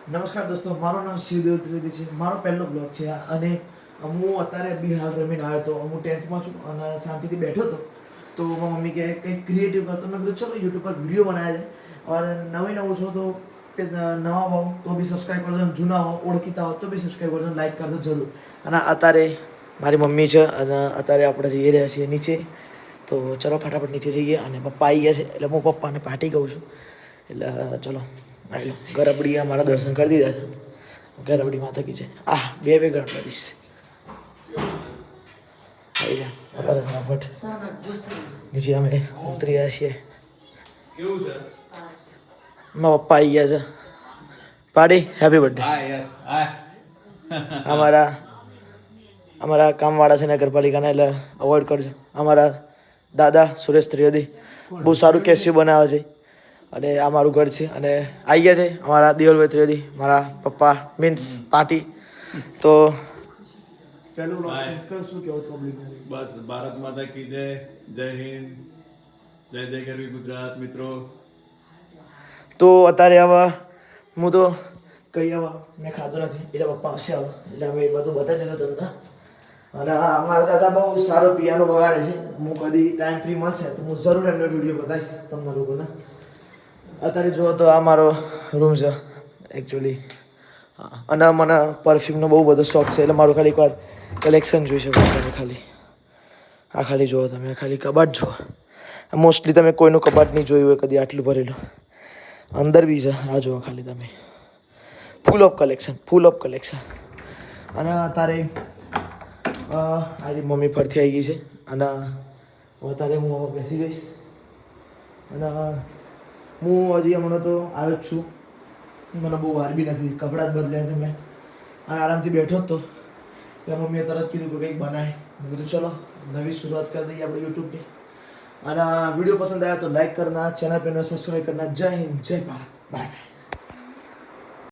નમસ્કાર દોસ્તો, મારું નામ શિવદેવ ત્રિવેદી છે. મારો પહેલો બ્લોગ છે આ. અને હું અત્યારે બિહાર રમીને આવ્યો હતો. હું 10th છું અને શાંતિથી બેઠો હતો. તો મારી મમ્મી કહે કંઈક ક્રિએટિવ કરતો. મેં કીધું ચલો યુટ્યુબ પર વિડીયો બનાવે છે और નવું છો તો નવા હો તો બી સબસ્ક્રાઈબ કરજો, જૂના હો ઓળખીતા હો તો બી સબસ્ક્રાઈબ કરજો, લાઈક કરજો જરૂર. અને અત્યારે મારી મમ્મી છે અને અત્યારે આપણે જઈ રહ્યા છીએ નીચે. તો ચલો ફટાફટ નીચે જઈએ. અને પપ્પા આવી ગયા છે એટલે હું પપ્પાને પાર્ટી કહું છું. એટલે ચલો આવી લો. ગરબડી મારા દર્શન કરી દીધા છે. ગરબડી માતા કી છે. બે ગણપતિ આવી ગયા ફટાફટ નીચે અમે ઉતરી રહ્યા છીએ. મારા પપ્પા આવી ગયા છે. Party happy birthday. અમારા કામવાળા છે ને નગરપાલિકાના, એટલે અવોઇડ કરજો. અમારા દાદા સુરેશ ત્રિવેદી બહુ સારું કેસ્યુ બનાવે છે. અને આ મારું ઘર છે. અને આવી ગયા છે અમારા દેવલભાઈ ત્રિવેદી, મારા પપ્પા મીન્સ પાર્ટી. તો પહેલું શું કહેવું પબ્લિક? બસ ભારત માતા કી જય, જય હિન્દ, જય જય ગરવી ગુજરાત મિત્રો. તો અત્યારે હવે હું તો કઈ હવે મેં ખાધું નથી એટલે પપ્પા આવશે હવે એટલે અમે એ બધું બતાવી દીધું તમને. અને અમારા દાદા બહુ સારો પિયાનો વગાડે છે. હું કદી ટાઈમ ફ્રી મળશે તો હું જરૂર એમનો વિડીયો બતાવીશ તમને લોકોને. અત્યારે જુઓ તો આ મારો રૂમ છે એકચ્યુઅલી. અને મને પરફ્યુમનો બહુ બધો શોખ છે એટલે મારું ખાલી એકવાર કલેક્શન જોઈ શકો તમે. ખાલી આ ખાલી જુઓ તમે, ખાલી કબાટ જુઓ. મોસ્ટલી તમે કોઈનું કબાટ નહીં જોયું હોય કદી આટલું ભરેલું. અંદર બી છે આ જુઓ ખાલી તમે. Full of collection. અને અત્યારે આરી મમ્મી ફરથી આવી ગઈ છે. અને અત્યારે હું હવે બેસી જઈશ. અને હું હજી હમણાં તો આવ્યો જ છું. મને બહુ વાર બી નથી. કપડાં જ બદલ્યા છે મેં. અને આરામથી બેઠો જ તો એટલે મમ્મીએ તરત કીધું કે કંઈક બનાય. મેં કીધું ચલો નવી શરૂઆત કરી દઈએ આપણે યુટ્યુબની. અને વિડીયો પસંદ આવ્યા તો લાઈક કરના, ચેનલ પર સબસ્ક્રાઈબ કરના. જય હિન્દ, જય ભારત, બાય બાય.